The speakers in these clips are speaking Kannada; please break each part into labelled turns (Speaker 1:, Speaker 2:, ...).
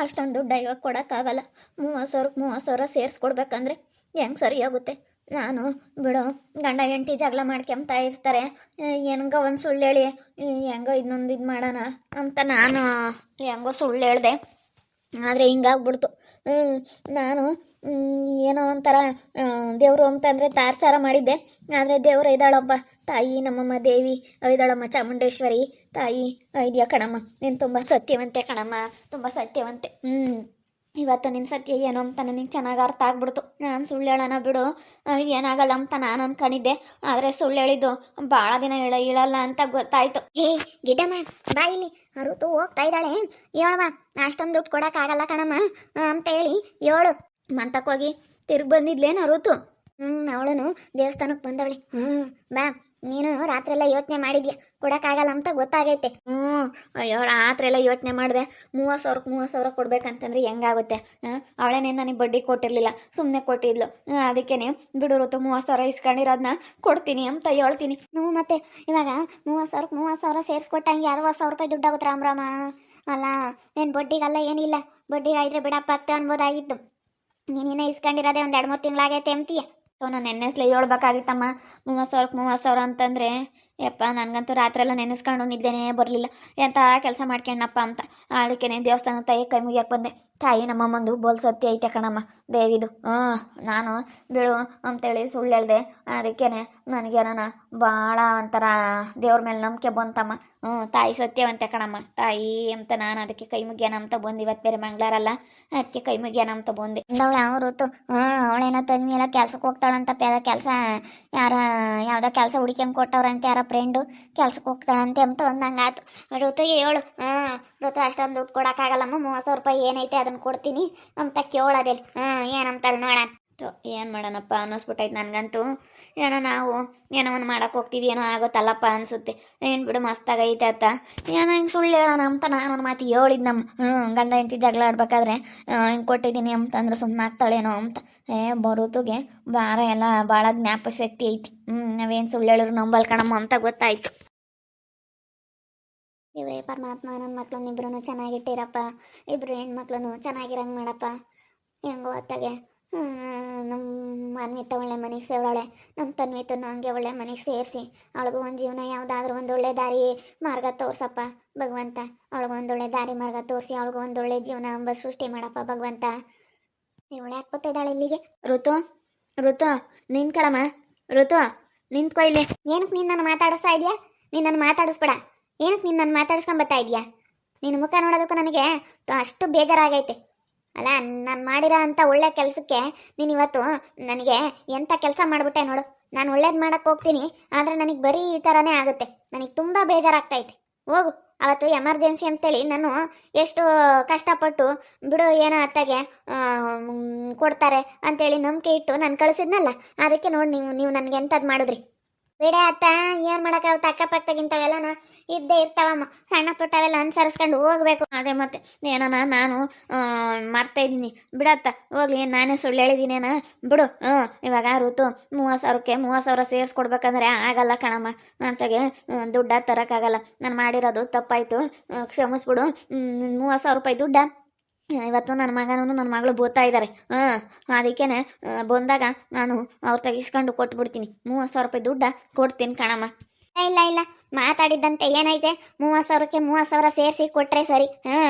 Speaker 1: ಅಷ್ಟೊಂದು ದುಡ್ಡು ಇವಾಗ ಕೊಡೋಕ್ಕಾಗಲ್ಲ. 30,000ಕ್ಕೆ 30,000 ಸೇರಿಸ್ಕೊಡ್ಬೇಕಂದ್ರೆ ಹೆಂಗೆ ಸರಿ ಹೋಗುತ್ತೆ? ನಾನು ಬಿಡು, ಗಂಡ ಹೆಂಡತಿ ಜಗಳ ಮಾಡ್ಕೊಂತ ಇರ್ತಾರೆ, ಹೆಂಗೋ ಒಂದು ಸುಳ್ಳು ಹೇಳಿ ಹೆಂಗೋ ಇನ್ನೊಂದು ಇದು ಮಾಡೋಣ ಅಂತ ನಾನು ಹೆಂಗೋ ಸುಳ್ಳು ಹೇಳ್ದೆ. ಆದರೆ ಹಿಂಗಾಗ್ಬಿಡ್ತು. ನಾನು ಏನೋ ಒಂಥರ ದೇವರು ಅಂತಂದರೆ ತಾರ್ಚಾರ ಮಾಡಿದ್ದೆ. ಆದರೆ ದೇವರು ಇದ್ದಾಳೊಬ್ಬ ತಾಯಿ, ನಮ್ಮಮ್ಮ ದೇವಿ ಇದ್ದಾಳಮ್ಮ, ಚಾಮುಂಡೇಶ್ವರಿ ತಾಯಿ ಇದೆಯಾ ಕಣಮ್ಮ. ನೀನು ತುಂಬ ಸತ್ಯವಂತೆ ಕಣಮ್ಮ, ತುಂಬ ಸತ್ಯವಂತೆ. ಇವತ್ತು ನಿನ್ನ ಸತ್ಯ ಏನೋ ಅಂತ ನನಗೆ ಚೆನ್ನಾಗಿ ಅರ್ಥ ಆಗ್ಬಿಡ್ತು. ನಾನು ಸುಳ್ಳು ಹೇಳೋಣ ಬಿಡು, ಏನಾಗಲ್ಲ ಅಂತ ನಾನು ಅಂದ್ಕೊಂಡಿದ್ದೆ. ಆದರೆ ಸುಳ್ಳು ಹೇಳಿದ್ದು ಭಾಳ ದಿನ ಹೇಳಲ್ಲ ಅಂತ ಗೊತ್ತಾಯ್ತು. ಗಿಡ್ಡಮ್ಮ ಬಾ ಇಲ್ಲಿ, ಋತು ಹೋಗ್ತಾ ಇದ್ದಾಳೆ, ಹೇಳಮ್ಮ ಅಷ್ಟೊಂದು ದುಡ್ಡು ಕೊಡೋಕ್ಕಾಗಲ್ಲ ಕಣಮ್ಮ ಅಂತ ಹೇಳಿ ಹೇಳು. ಮಂತಕ್ಕೋಗಿ ತಿರ್ಗಿ ಬಂದಿದ್ಲೇನ ಋತು? ಅವಳನು ದೇವಸ್ಥಾನಕ್ಕೆ ಬಂದವಳೆ. ಬಾ, ನೀನು ರಾತ್ರಿ ಎಲ್ಲ ಯೋಚನೆ ಮಾಡಿದ್ಯಾ, ಕೊಡೋಕ್ಕಾಗಲ್ಲ ಅಂತ ಗೊತ್ತಾಗೈತೆ. ಅಯ್ಯೋ ರಾತ್ರಿ ಎಲ್ಲ ಯೋಚನೆ ಮಾಡಿದೆ. 30,000 ಕೊಡ್ಬೇಕಂತಂದ್ರೆ ಹೆಂಗಾಗುತ್ತೆ? ಅವಳೇನೇ ನನಗೆ ಬಡ್ಡಿ ಕೊಟ್ಟಿರಲಿಲ್ಲ, ಸುಮ್ಮನೆ ಕೊಟ್ಟಿದ್ಲು. ಅದಕ್ಕೇನೆ ಬಿಡು ಋತು, 30,000 ಇಸ್ಕೊಂಡಿರೋದನ್ನ ಕೊಡ್ತೀನಿ ಅಂತ ಹೇಳ್ತೀನಿ. ಮತ್ತೆ ಇವಾಗ 30,000 ಸೇರಿಸ್ಕೊಟ್ಟಂಗೆ 60,000 ರೂಪಾಯಿ ದುಡ್ಡಾಗುತ್ತೆ ರಾಮ. ಅಲ್ಲ ಏನು ಬಡ್ಡಿಗಲ್ಲ ಏನಿಲ್ಲ, ಬಡ್ಡಿಗೆ ಆಯ್ದ್ರೆ ಬಿಡಪ್ಪ ಆಗ್ತಾ ಅನ್ಬೋದಾಗಿತ್ತು. ನೀನೇನ ಇಸ್ಕೊಂಡಿರೋದೇ ಒಂದು 2-3 ತಿಂಗಳಾಗೈತೆ ಅಂತೀಯ. ನಾನು ನೆನ್ನೆಸ್ಲೆ ಹೇಳ್ಬೇಕಾಗಿತ್ತಮ್ಮ. 30,000 ಅಂತಂದರೆ ಯಪ್ಪ, ನನಗಂತೂ ರಾತ್ರಿ ಎಲ್ಲ ನೆನೆಸ್ಕೊಂಡು ನಿದ್ದೆನೇ ಬರಲಿಲ್ಲ, ಎಂಥ ಕೆಲಸ ಮಾಡ್ಕೊಂಡಪ್ಪ ಅಂತ. ಅದಕ್ಕೇನೆ ದೇವಸ್ಥಾನ ತಾಯಿ ಕೈ ಮುಗಿಯಕ್ಕೆ ಬಂದೆ. ತಾಯಿ ನಮ್ಮಮ್ಮಂದು ಬೋಲ್ ಸತ್ಯ ಐತೆ ಕಣಮ್ಮ ದೇವಿದು. ನಾನು ಬಿಡು ಅಂತೇಳಿ ಸುಳ್ಳು ಹೇಳ್ದೆ. ಅದಕ್ಕೇನೆ ನನಗೇನ ಭಾಳ ಒಂಥರ ದೇವ್ರ ಮೇಲೆ ನಂಬಿಕೆ ಬಂತಮ್ಮ. ತಾಯಿ ಸತ್ಯವಂತೆ ಕಣಮ್ಮ ತಾಯಿ ಅಂತ ನಾನು ಅದಕ್ಕೆ ಕೈ ಮುಗಿಯೋಣ ಅಂತ ಬಂದು. ಇವತ್ತು ಬೇರೆ ಮಂಗಳಾರಲ್ಲ, ಅದಕ್ಕೆ ಕೈ ಮುಗಿಯೋಣ ಅಂತ ಬಂದೆ. ಅಂದವಳು ಅವ್ರತ್ತು ಅವಳೇನೋ ತಂದ್ಮೇಲೆ ಕೆಲ್ಸಕ್ಕೆ ಹೋಗ್ತಾಳಂತ. ಕೆಲಸ ಯಾವುದೋ ಕೆಲಸ ಹುಡುಕ್ಯಂಗೆ ಕೊಟ್ಟವ್ರಂತೆ ಯಾರೋ ಫ್ರೆಂಡು, ಕೆಲ್ಸಕ್ಕೆ ಹೋಗ್ತಾಳಂತೆ ಅಂತ ಅಂದಂಗಾಯ್ತು. ಋತುಗೆ ಹೇಳು, ಋತು ಅಷ್ಟೊಂದು ದುಡ್ಡು ಕೊಡೋಕ್ಕಾಗಲ್ಲಮ್ಮ, 30,000 ರೂಪಾಯಿ ಏನೈತೆ ಅದನ್ನು ಕೊಡ್ತೀನಿ ಅಂತ ಕೇಳೋದಿಲ್ಲ. ಏನಂತಾಳೆ ನೋಡೋಣ. ಏನು ಮಾಡೋಣಪ್ಪ ಅನ್ನಿಸ್ಬಿಟ್ಟೈತೆ ನನಗಂತೂ. ನಾವು ಏನೋ ಒಂದು ಮಾಡೋಕೆ ಹೋಗ್ತೀವಿ, ಏನೋ ಆಗುತ್ತಲ್ಲಪ್ಪ ಅನಿಸುತ್ತೆ. ಏನು ಬಿಡು ಮಸ್ತಾಗೈತೆ ಅತ್ತ, ಏನೋ ಹಿಂಗೆ ಸುಳ್ಳು ಹೇಳೋಣ ಅಂತ ನಾನೊಂದು ಮಾತು ಹೇಳಿದ್ ನಮ್ಮ ಗಂಡ ಹೆಂಡತಿ ಜಗಳ ಆಡ್ಬೇಕಾದ್ರೆ ಹಿಂಗೆ ಕೊಟ್ಟಿದ್ದೀನಿ ಅಂತಂದ್ರೆ ಸುಮ್ಮನೆ ಆಗ್ತಾಳೇನೋ ಅಂತ. ಬರೋತುಗೆ ಭಾರ ಎಲ್ಲ ಭಾಳ ಜ್ಞಾಪಕ ಶಕ್ತಿ ಐತಿ. ನಾವೇನು ಸುಳ್ಳು ಹೇಳಿದ್ರು ನಂಬಲ್ ಕಣಮ್ಮ ಅಂತ ಗೊತ್ತಾಯ್ತು. ಇವರೇ ಪರಮಾತ್ಮ, ನನ್ನ ಮಕ್ಳನ್ನಿಬ್ರು ಚೆನ್ನಾಗಿಟ್ಟಿರಪ್ಪ, ಇಬ್ಬರು ಹೆಣ್ಮಕ್ಳು ಚೆನ್ನಾಗಿರಂಗೆ ಮಾಡಪ್ಪ. ಹೆಂಗೋ ಅತ್ತಾಗೆ ನಮ್ಮ ಅನ್ವಿತ ಒಳ್ಳೆ ಮನೆಗೆ ಸೇರೋಳೆ, ನಮ್ಮ ತನ್ವಿತನು ಹಂಗೆ ಒಳ್ಳೆ ಮನೆಗೆ ಸೇರಿಸಿ ಅವಳಿಗೂ ಒಂದು ಜೀವನ ಯಾವುದಾದ್ರೂ ಒಂದು ಒಳ್ಳೆ ದಾರಿ ಮಾರ್ಗ ತೋರ್ಸಪ್ಪ ಭಗವಂತ. ಅವಳಿಗೂ ಒಂದೊಳ್ಳೆ ದಾರಿ ಮಾರ್ಗ ತೋರಿಸಿ ಅವಳಿಗೂ ಒಂದೊಳ್ಳೆ ಜೀವನ ಎಂಬ ಸೃಷ್ಟಿ ಮಾಡಪ್ಪ ಭಗವಂತ. ಇವಳು ಯಾಕೆ ಬರ್ತಿದ್ದಾಳೆ ಇಲ್ಲಿಗೆ? ಋತು ನಿನ್ ಕಳಮ್ಮ. ಋತು ನಿಂತ್ಕೊ ಇಲ್ಲಿ. ಏನಕ್ಕೆ ನೀನು ನನ್ನ ಮಾತಾಡಿಸ್ತಾ ಇದೆಯಾ? ನೀನು ನನ್ನ ಮಾತಾಡಿಸ್ಬೇಡ. ಏನಕ್ಕೆ ನೀನು ನನ್ನ ಮಾತಾಡಿಸ್ಕೊಂಬತ್ತಾ ಇದೆಯಾ? ನಿನ್ನ ಮುಖ ನೋಡೋದಕ್ಕೂ ನನಗೆ ಅಷ್ಟು ಬೇಜಾರಾಗೈತೆ. ಅಲ್ಲ, ನಾನು ಮಾಡಿರೋ ಅಂಥ ಒಳ್ಳೆ ಕೆಲಸಕ್ಕೆ ನೀನು ಇವತ್ತು ನನಗೆ ಎಂಥ ಕೆಲಸ ಮಾಡಿಬಿಟ್ಟೆ ನೋಡು. ನಾನು ಒಳ್ಳೇದು ಮಾಡೋಕ್ಕೆ ಹೋಗ್ತೀನಿ, ಆದರೆ ನನಗೆ ಬರೀ ಈ ಥರನೇ ಆಗುತ್ತೆ. ನನಗೆ ತುಂಬ ಬೇಜಾರಾಗ್ತೈತೆ. ಹೋಗು. ಅವತ್ತು ಎಮರ್ಜೆನ್ಸಿ ಅಂತೇಳಿ ನಾನು ಎಷ್ಟು ಕಷ್ಟಪಟ್ಟು ಬಿಡು ಏನೋ ಅತ್ತಾಗೆ ಕೊಡ್ತಾರೆ ಅಂತೇಳಿ ನಂಬಿಕೆ ಇಟ್ಟು ನಾನು ಕಳಿಸಿದ್ನಲ್ಲ, ಅದಕ್ಕೆ ನೋಡಿ ನೀವು ನನಗೆ ಎಂಥದ್ದು ಮಾಡಿದ್ರಿ. ಬೇಡ ಅತ್ತ, ಏನು ಮಾಡೋಕ್ಕಾಗುತ್ತೆ, ಅಕ್ಕಪಕ್ಕದಾಗಿಂತವೆಲ್ಲ ಇದ್ದೇ ಇರ್ತಾವಮ್ಮ, ಸಣ್ಣ ಪುಟ್ಟವೆಲ್ಲ ಅನುಸರಿಸ್ಕೊಂಡು ಹೋಗ್ಬೇಕು. ಅದೇ ಮತ್ತೆ ಏನೋ ನಾನು ಮರ್ತಾ ಇದ್ದೀನಿ ಬಿಡತ್ತ, ಹೋಗ್ಲಿ, ನಾನೇ ಸುಳ್ಳು ಹೇಳಿದ್ದೀನೇನ ಬಿಡು. ಇವಾಗ ಋತು 30,000 ಸೇರಿಸ್ಕೊಡ್ಬೇಕಂದ್ರೆ ಆಗಲ್ಲ ಕಣಮ್ಮ. ಅಂತಾಗೆ ದುಡ್ಡ ತರೋಕ್ಕಾಗಲ್ಲ. ನಾನು ಮಾಡಿರೋದು ತಪ್ಪಾಯಿತು, ಕ್ಷಮಿಸ್ಬಿಡು. 30,000 ರೂಪಾಯಿ ದುಡ್ಡ ಇವತ್ತು ನನ್ನ ಮಗನೂ ನನ್ನ ಮಗಳು ಬೋತಾ ಇದ್ದಾರೆ. ಅದಕ್ಕೇನೆ ಬಂದಾಗ ನಾನು ಅವ್ರು ತೆಗಿಸ್ಕೊಂಡು ಕೊಟ್ಬಿಡ್ತೀನಿ. 30,000 ರೂಪಾಯಿ ದುಡ್ಡ ಕೊಡ್ತೀನಿ ಕಣಮ್ಮ. ಇಲ್ಲ ಮಾತಾಡಿದ್ದಂತೆ ಏನೈತೆ? 30,000ಕ್ಕೆ 30,000 ಸೇರಿಸಿ ಕೊಟ್ಟರೆ ಸರಿ.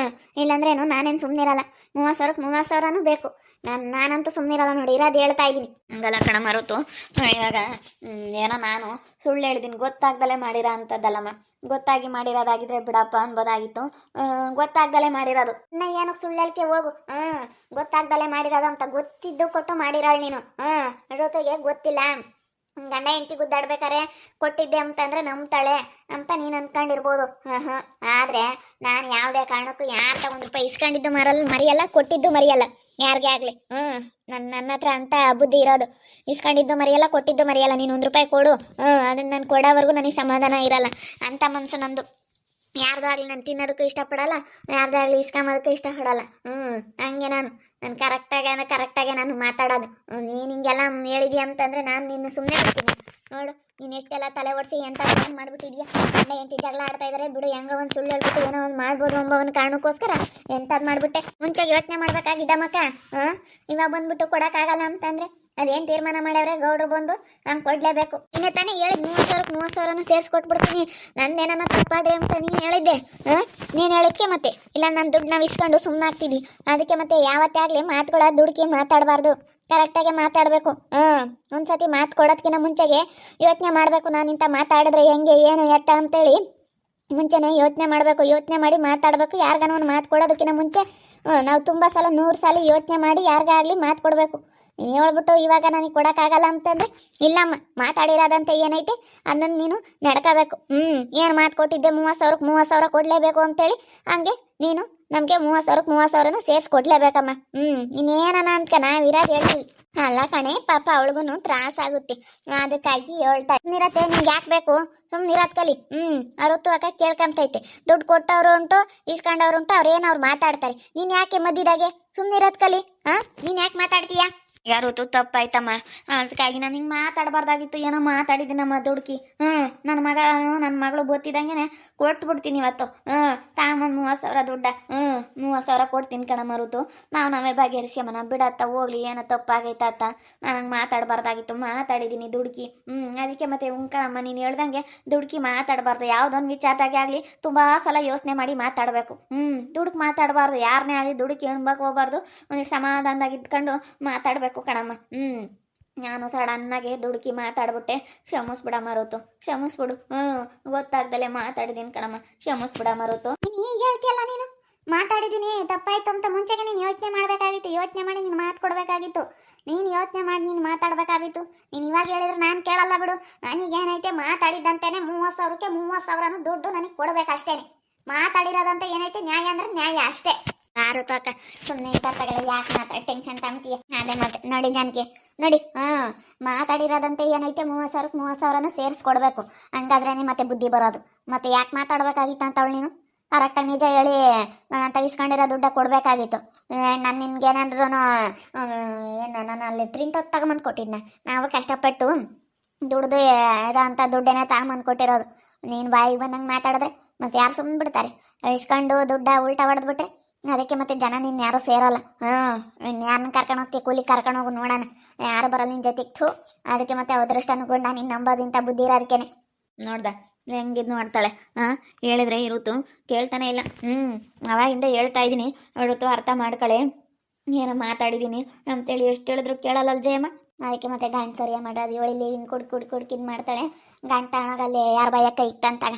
Speaker 1: ಇಲ್ಲಾಂದ್ರೇನು ನಾನೇನು ಸುಮ್ಮನಿರಲ್ಲ. 30,000ಕ್ಕೆ 30,000 ಬೇಕು. ನಾನಂತೂ ಸುಮ್ಮನಿರಲ್ಲ ನೋಡಿ, ಇರೋದು ಹೇಳ್ತಾ ಇದ್ದೀನಿ. ಹಂಗಲ್ಲ ಕಣ ಮರುತು, ಇವಾಗ ಏನೋ ನಾನು ಸುಳ್ಳು ಹೇಳಿದ್ದೀನಿ, ಗೊತ್ತಾಗ್ದಲೇ ಮಾಡಿರೋ ಅಂಥದ್ದಲ್ಲಮ್ಮ. ಗೊತ್ತಾಗಿ ಮಾಡಿರೋದಾಗಿದ್ರೆ ಬಿಡಪ್ಪ ಅನ್ಬೋದಾಗಿತ್ತು. ಗೊತ್ತಾಗ್ದಲೇ ಮಾಡಿರೋದು. ಏನಕ್ಕೆ ಸುಳ್ಳು ಹೇಳಿಕೆ ಹೋಗು. ಗೊತ್ತಾಗ್ದಲೇ ಮಾಡಿರೋದು ಅಂತ ಗೊತ್ತಿದ್ದು ಕೊಟ್ಟು ಮಾಡಿರೋಳು ನೀನು. ಋತುಗೆ ಗೊತ್ತಿಲ್ಲ, ಗಂಡ ಹೆಂಡತಿ ಗುದ್ದಾಡ್ಬೇಕಾರೆ ಕೊಟ್ಟಿದ್ದೆ ಅಂತಂದ್ರೆ ನಂಬ್ತಾಳೆ ಅಂತ ನೀನು ಅಂದ್ಕೊಂಡಿರ್ಬೋದು. ಆದರೆ ನಾನು ಯಾವುದೇ ಕಾರಣಕ್ಕೂ ಯಾರ ಒಂದು ರೂಪಾಯಿ ಇಸ್ಕೊಂಡಿದ್ದು ಮರಿಯಲ್ಲ, ಕೊಟ್ಟಿದ್ದು ಮರಿಯಲ್ಲ ಯಾರಿಗೆ ಆಗಲಿ. ನನ್ನ ಹತ್ರ ಅಂತ ಬುದ್ಧಿ ಇರೋದು. ಇಸ್ಕೊಂಡಿದ್ದು ಮರಿಯಲ್ಲ, ಕೊಟ್ಟಿದ್ದು ಮರಿಯಲ್ಲ. ನೀನು 1 ರೂಪಾಯಿ ಕೊಡು, ಅದನ್ನು ನಾನು ಕೊಡೋವರೆಗೂ ನನಗೆ ಸಮಾಧಾನ ಇರಲ್ಲ ಅಂತ ಮನಸ್ಸು ನಂದು. ಯಾರ್ದಾಗ್ಲಿ ನಾನು ತಿನ್ನೋದಕ್ಕೂ ಇಷ್ಟಪಡಲ್ಲ, ಯಾರ್ದಾಗ್ಲಿ ಇಸ್ಕೊಂಬೋದಕ್ಕೂ ಇಷ್ಟಪಡಲ್ಲ. ಹಂಗೆ ನಾನು ಕರೆಕ್ಟಾಗೆ ನಾನು ಮಾತಾಡೋದು. ನೀನು ಹಿಂಗೆಲ್ಲ ಹೇಳಿದ್ಯಾ ಅಂತಂದರೆ ನಾನು ನಿನ್ನ ಸುಮ್ಮನೆ ಬಿಡ್ತೀನಿ ನೋಡು. ನೀನು ಎಷ್ಟೆಲ್ಲ ತಲೆ ಓಡಿಸಿ ಎಂತ ಮಾಡ್ಬಿಟ್ಟಿದ್ಯಾ. ಗಂಡ ಹೆಂಡತಿ ಜಗಳ ಆಡ್ತಾ ಇದಾರೆ ಬಿಡು, ಹೆಂಗ ಒಂದು ಸುಳ್ಳು ಹೇಳ್ಬಿಟ್ಟು ಏನೋ ಒಂದು ಮಾಡ್ಬೋದು ಎಂಬ ಒಂದು ಕಾರಣಕ್ಕೋಸ್ಕರ ಎಂಥದ್ದು ಮಾಡ್ಬಿಟ್ಟೆ. ಮುಂಚೆಗೆ ಯೋಚನೆ ಮಾಡ್ಬೇಕಾಗಿದ್ದ ಮಕ್ಕ. ಇವಾಗ ಬಂದ್ಬಿಟ್ಟು ಕೊಡೋಕ್ಕಾಗಲ್ಲ ಅಂತಂದ್ರೆ ಅದೇನು ತೀರ್ಮಾನ ಮಾಡ್ಯಾವ್ರೆ ಗೌಡ್ರು ಬಂದು ನಾನು ಕೊಡ್ಲೇಬೇಕು. ಇನ್ನೇ ತಾನೇ ಹೇಳಿದ್ 30,000 ಸೇರಿಸ್ಕೊಟ್ಬಿಡ್ತೀನಿ, ನಂದೇನ ತಪ್ಪಾದ್ರೆ ಅಂತ ನೀನು ಹೇಳಿದ್ದೆ. ನೀನು ಹೇಳಿದ್ಕೆ ಮತ್ತೆ ಇಲ್ಲ ನಾನು ದುಡ್ಡನ್ನ ಇಸ್ಕೊಂಡು ಸುಮ್ಮನಾಗ್ತಿದ್ವಿ. ಅದಕ್ಕೆ ಮತ್ತೆ ಯಾವತ್ತೇ ಆಗಲಿ ಮಾತುಗಳ ದುಡುಕಿ ಮಾತಾಡಬಾರ್ದು, ಕರೆಕ್ಟಾಗಿ ಮಾತಾಡಬೇಕು. ಒಂದ್ಸತಿ ಮಾತು ಕೊಡೋದಕ್ಕಿಂತ ಮುಂಚೆಗೆ ಯೋಚನೆ ಮಾಡಬೇಕು. ನಾನು ಇಂಥ ಮಾತಾಡಿದ್ರೆ ಹೆಂಗೆ ಏನು ಎತ್ತ ಅಂತೇಳಿ ಮುಂಚೆನೇ ಯೋಚನೆ ಮಾಡಬೇಕು. ಯೋಚನೆ ಮಾಡಿ ಮಾತಾಡಬೇಕು. ಯಾರಿಗಾನ ಒಂದು ಮಾತು ಕೊಡೋದಕ್ಕಿಂತ ಮುಂಚೆ ನಾವು ತುಂಬ ಸಲ 100 ಸಲ ಯೋಚನೆ ಮಾಡಿ ಯಾರಿಗಾಗಲಿ ಮಾತು ಕೊಡಬೇಕು. ನೀನು ಹೇಳ್ಬಿಟ್ಟು ಇವಾಗ ನನಗೆ ಕೊಡೋಕ್ಕಾಗಲ್ಲ ಅಂತಂದ್ರೆ ಇಲ್ಲಮ್ಮ, ಮಾತಾಡಿರೋದಂತೆ ಏನೈತೆ ಅದನ್ನು ನೀನು ನಡ್ಕೋಬೇಕು. ಏನು ಮಾತು ಕೊಟ್ಟಿದ್ದೆ 30,000 ಕೊಡಲೇಬೇಕು ಅಂತೇಳಿ, ಹಂಗೆ ನೀನು ನಮಗೆ 30,000 ಸೇರಿಸಿ ಕೊಡ್ಲೇಬೇಕಮ್ಮ. ಇನ್ನೇನ ಅಂತ ನಾವಿರೋದು ಹೇಳ್ತೀವಿ. ಅಲ್ಲ ಕಣೆ, ಪಾಪ ಅವಳಿಗೂ ತ್ರಾಸ ಆಗುತ್ತೆ, ಅದಕ್ಕಾಗಿ ಹೇಳ್ತಾಳೆ. ಸುಮ್ನಿರತ್ತೆ, ನಿಮ್ಗೆ ಯಾಕೆ ಬೇಕು? ಸುಮ್ನಿರೋದ್ ಕಲಿ. ಅರುತ್ತು ಅಕ್ಕ ಕೇಳ್ಕೊಂತೈತೆ. ದುಡ್ಡು ಕೊಟ್ಟವ್ರು ಉಂಟು, ಇಸ್ಕೊಂಡವ್ರು ಉಂಟು, ಅವ್ರು ಮಾತಾಡ್ತಾರೆ. ನೀನ್ ಯಾಕೆ ಮಧ್ಯದಾಗೆ? ಸುಮ್ನಿರೋದ್ ಕಲಿ. ನೀನ್ ಯಾಕೆ ಮಾತಾಡ್ತೀಯಾ? ಯಾರು ತಪ್ಪಾಯ್ತಮ್ಮ, ಅದಕ್ಕಾಗಿ ನಾನು ಹಿಂಗೆ ಮಾತಾಡಬಾರ್ದಾಗಿತ್ತು. ಏನೋ ಮಾತಾಡಿದ್ದೀನಮ್ಮ ದುಡುಕಿ. ನನ್ನ ಮಗಳು ಗೊತ್ತಿದ್ದಂಗೆ ಕೊಟ್ಬಿಡ್ತೀನಿ ಇವತ್ತು. ತಾಮಂದು 30,000 ದುಡ್ಡ. 30,000 ಕೊಡ್ತೀನಿ ಕಣಮ್ಮ ಋತು. ನಾವೇ ಬಗೆಹರಿಸ್ಯಮ್ಮನ ಬಿಡತ್ತ, ಹೋಗ್ಲಿ, ಏನೋ ತಪ್ಪಾಗೈತತ್ತ. ನನಗೆ ಮಾತಾಡಬಾರ್ದಾಗಿತ್ತು, ಮಾತಾಡಿದ್ದೀನಿ ದುಡುಕಿ. ಅದಕ್ಕೆ ಮತ್ತೆ ಕಣಮ್ಮ ನೀನು ಹೇಳ್ದಂಗೆ ದುಡುಕಿ ಮಾತಾಡಬಾರ್ದು. ಯಾವುದೊಂದು ವಿಚಾರದಾಗೆ ಆಗಲಿ ತುಂಬ ಸಲ ಯೋಚನೆ ಮಾಡಿ ಮಾತಾಡಬೇಕು. ದುಡುಕ್ ಮಾತಾಡಬಾರ್ದು, ಯಾರನ್ನೇ ಆಗಲಿ ದುಡುಕಿ ಅನ್ಬೇಕು ಹೋಗ್ಬಾರ್ದು. ಒಂದಿಟ್ಟು ಸಮಾಧಾನದಾಗ ಇದ್ಕೊಂಡು ಮಾತಾಡಬೇಕು ಕಣಮ್ಮ. ನಾನು ಸಡನ್ನಾಗೆ ದುಡುಕಿ ಮಾತಾಡ್ಬಿಟ್ಟೆ, ಕ್ಷಮಿಸ್ಬಿಡಮ್ಮ ಋತು, ಕ್ಷಮಿಸ್ಬಿಡು. ಗೊತ್ತಾಗ್ದಲೆ ಮಾತಾಡಿದ್ದೀನಿ ಕಣಮ್ಮ, ಕ್ಷಮಿಸ್ಬಿಡಮ್ಮ ಋತು. ಈಗ ಹೇಳ್ತೀಯಲ್ಲ ನೀನು ಮಾತಾಡಿದ್ದೀನಿ ತಪ್ಪಾಯ್ತು ಅಂತ ಮುಂಚೆಗೆ ನೀನು ಯೋಚನೆ ಮಾಡಬೇಕಾಗಿತ್ತು. ಯೋಚನೆ ಮಾಡಿ ನೀನು ಮಾತು ಕೊಡಬೇಕಾಗಿತ್ತು. ನೀನು ಯೋಚನೆ ಮಾಡಿ ನೀನು ಮಾತಾಡಬೇಕಾಗಿತ್ತು. ನೀನು ಇವಾಗ ಹೇಳಿದ್ರೆ ನಾನು ಕೇಳಲ್ಲ ಬಿಡು. ನನಗೇನೈತೆ ಮಾತಾಡಿದ್ದಂತೆಯೇ 30,000ಕ್ಕೆ 30,000 ದುಡ್ಡು ನನಗೆ ಕೊಡಬೇಕಷ್ಟೇನೆ. ಮಾತಾಡಿರೋದಂತ ಏನೈತೆ ನ್ಯಾಯ ಅಂದ್ರೆ ನ್ಯಾಯ ಅಷ್ಟೇ. ಯಾರು ತಕ್ಕ ಸುಮ್ಮನೆ ತಪ್ಪಗಳ ಯಾಕೆ ಮಾತಾಡಿ ಟೆನ್ಷನ್ ತಗೊಂತೀಯ? ಅದೇ ಮತ್ತೆ ನೋಡಿ ಜನಕ್ಕೆ ನೋಡಿ. ಮಾತಾಡಿರೋದಂತೆ ಏನೈತೆ 30,000ಕ್ಕೆ 30,000 ಸೇರಿಸ್ಕೊಡ್ಬೇಕು. ಹಂಗಾದ್ರೇನೆ ಮತ್ತೆ ಬುದ್ಧಿ ಬರೋದು. ಮತ್ತೆ ಯಾಕೆ ಮಾತಾಡ್ಬೇಕಾಗಿತ್ತು ಅಂತವಳು ನೀನು? ಕರೆಕ್ಟಾಗಿ ನಿಜ ಹೇಳಿ ನಾನು ತೆಗಿಸ್ಕೊಂಡಿರೋ ದುಡ್ಡ ಕೊಡಬೇಕಾಗಿತ್ತು. ನಾನು ನಿನ್ಗೇನಾದ್ರೂ ಏನು ನಾನು ಅಲ್ಲಿ ಪ್ರಿಂಟ್ ಹೊತ್ತು ತಗೊಂಬಂದು ಕೊಟ್ಟಿದ್ನ. ನಾವು ಕಷ್ಟಪಟ್ಟು ದುಡ್ದು ಇರೋ ಅಂಥ ದುಡ್ಡೇನೆ ತಗೊಂಬಂದು ಕೊಟ್ಟಿರೋದು. ನೀನು ಬಾಯಿಗೆ ಬಂದಂಗೆ ಮಾತಾಡಿದ್ರೆ ಮತ್ತೆ ಯಾರು ಸುಮ್ಮನೆ ಬಿಡ್ತಾರೆ? ಇಸ್ಕೊಂಡು ದುಡ್ಡ ಉಲ್ಟಾ ಹೊಡೆದ್ಬಿಟ್ರೆ ಅದಕ್ಕೆ ಮತ್ತೆ ಜನ ನಿನ್ನ ಯಾರು ಸೇರಲ್ಲ. ಯಾರನ್ನ ಕರ್ಕೊಂಡು ಹೋಗ್ತೀವಿ? ಕೂಲಿ ಕರ್ಕೊಂಡು ಹೋಗು ನೋಡೋಣ, ಯಾರು ಬರಲ್ಲ ನಿನ್ನ ಜೊತೆಗೆ. ಅದಕ್ಕೆ ಮತ್ತೆ ಅದೃಷ್ಟ ಅನ್ಕೊಂಡ ನೀನು ನಂಬೋದಿಂತ ಬುದ್ಧಿ ಇರೋದಕ್ಕೇನೆ. ನೋಡ್ದ ಹೆಂಗಿದ್ ನೋಡ್ತಾಳೆ. ಹೇಳಿದ್ರೆ ಇರುತ್ತು ಕೇಳ್ತಾನೆ ಇಲ್ಲ. ಅವಾಗಿಂದ ಹೇಳ್ತಾ ಇದ್ದೀನಿ, ಅವಳತ್ತು ಅರ್ಥ ಮಾಡ್ಕಳೆ. ಏನೋ ಮಾತಾಡಿದ್ದೀನಿ ಅಂತೇಳಿ ಎಷ್ಟು ಹೇಳಿದ್ರು ಕೇಳಲ್ಲ ಜಯಮ್ಮ. ಅದಕ್ಕೆ ಮತ್ತೆ ಗಂಟು ಸರಿಯ ಮಾಡೋದು. ಇವಳಿಲ್ಲಿ ಕುಡ್ಕಿದ್ ಮಾಡ್ತಾಳೆ. ಗಂಟು ತಗೊಳಗಲ್ಲಿ ಯಾರ ಭಯಕ್ಕ ಇತ್ತಂತಾಗ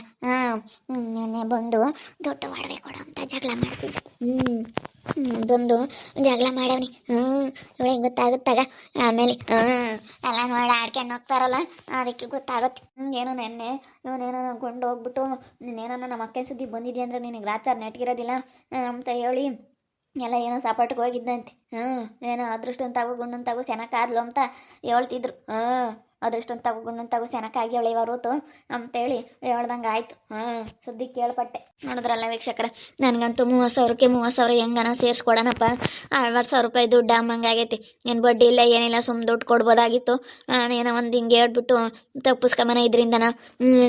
Speaker 1: ನೆನ್ನೆ ಬಂದು ದೊಡ್ಡ ಒಡವೆ ಕೊಡು ಅಂತ ಜಗಳ ಮಾಡ್ತಿದ್ದ. ಬಂದು ಜಗಳ ಮಾಡವ್ನಿ. ಇವಳಿಗೆ ಗೊತ್ತಾಗುತ್ತಾಗ ಆಮೇಲೆ ಎಲ್ಲ ನೋಡಿ ಆಡ್ಕೊಂಡು ಹೋಗ್ತಾರಲ್ಲ, ಅದಕ್ಕೆ ಗೊತ್ತಾಗುತ್ತೆ. ಏನೋ ನೆನ್ನೆ ಇವನೇನೋ ಕೊಂಡು ಹೋಗ್ಬಿಟ್ಟು ನೀನೇನೋ ನಮ್ಮ ಅಕ್ಕ ಸುದ್ದಿ ಬಂದಿದ್ಯಾ ಅಂದ್ರೆ ನಿನಗೆ ರಾಚಾರ ನೆಟ್ಗಿರೋದಿಲ್ಲ ಅಂತ ಹೇಳಿ ಎಲ್ಲ ಏನೋ ಸಪಾಟ್ಗೆ ಹೋಗಿದ್ದಂತೆ. ಏನೋ ಅದೃಷ್ಟಂತಾಗು ಗುಂಡಂತಾಗು ಸೆನಕಾದ್ಲು ಅಂತ ಹೇಳ್ತಿದ್ರು. ಅದೃಷ್ಟಂತಾಗು ಗುಂಡಂತಾಗು ಸೆನಕಾಗಿ ಅವಳಿವರುತು ಅಂತೇಳಿ ಹೇಳ್ದಂಗೆ ಆಯ್ತು. ಸುದ್ದಿ ಕೇಳ್ಪಟ್ಟೆ. ನೋಡಿದ್ರಲ್ಲ ವೀಕ್ಷಕರ, ನನಗಂತೂ 30,000ಕ್ಕೆ 30,000 ಹೆಂಗನ ಸೇರಿಸ್ಕೊಡೋಣಪ್ಪ. 60,000 ರೂಪಾಯಿ ದುಡ್ಡು ಅಮ್ಮಂಗಾಗೈತಿ. ಏನು ಬಡ್ಡಿ ಇಲ್ಲ ಏನಿಲ್ಲ, ಸುಮ್ಮ ದುಡ್ಡು ಕೊಡ್ಬೋದಾಗಿತ್ತು. ಏನೋ ಒಂದು ಹಿಂಗೆ ಹೇಳ್ಬಿಟ್ಟು ತಪ್ಪಿಸ್ಕೊಂಬನ ಇದರಿಂದನ.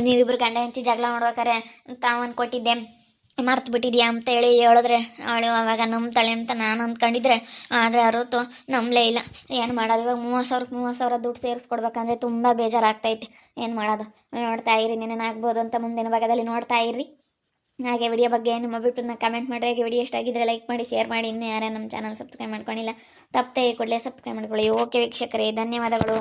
Speaker 1: ನೀವಿಬ್ರು ಗಂಡ ಹೆಂಡತಿ ಜಗಳ ಮಾಡ್ಬೇಕಾರೆ ತಾವನ್ ಕೊಟ್ಟಿದ್ದೆ ಮರ್ತು ಬಿಟ್ಟಿದ್ಯಾ ಅಂತೇಳಿ ಹೇಳಿದ್ರೆ ಅವಳು ಅವಾಗ ನಂಬ್ತಾಳೆ ಅಂತ ನಾನು ಅಂದ್ಕೊಂಡಿದ್ರೆ, ಆದರೆ ಅರುತು ನಂಬಲೇ ಇಲ್ಲ. ಏನು ಮಾಡೋದು ಇವಾಗ? 30,000ಕ್ಕೆ 30,000 ದುಡ್ಡು ಸೇರಿಸ್ಕೊಡ್ಬೇಕಂದ್ರೆ ತುಂಬ ಬೇಜಾರಾಗ್ತೈತೆ. ಏನು ಮಾಡೋದು? ನೋಡ್ತಾ ಇರಿ, ನೆನೇನಾಗ್ಬೋದು ಅಂತ ಮುಂದಿನ ಭಾಗದಲ್ಲಿ ನೋಡ್ತಾ ಇರಿ. ಹಾಗೆ ವಿಡಿಯೋ ಬಗ್ಗೆ ನಿಮ್ಮ ಅಭಿಪ್ರಾಯನ ಕಮೆಂಟ್ ಮಾಡಿ. ಹಾಗೆ ವಿಡಿಯೋ ಇಷ್ಟ ಆಗಿದ್ರೆ ಲೈಕ್ ಮಾಡಿ, ಶೇರ್ ಮಾಡಿ. ಇನ್ನೂ ಯಾರೇ ನಮ್ಮ ಚಾನಲ್ ಸಬ್ಸ್ಕ್ರೈಬ್ ಮಾಡ್ಕೊಂಡಿಲ್ಲ ತಪ್ಪದೆ ಕೂಡಲೇ ಸಬ್ಸ್ಕ್ರೈಬ್ ಮಾಡ್ಕೊಳ್ಳಿ. ಓಕೆ ವೀಕ್ಷಕರೇ, ಧನ್ಯವಾದಗಳು.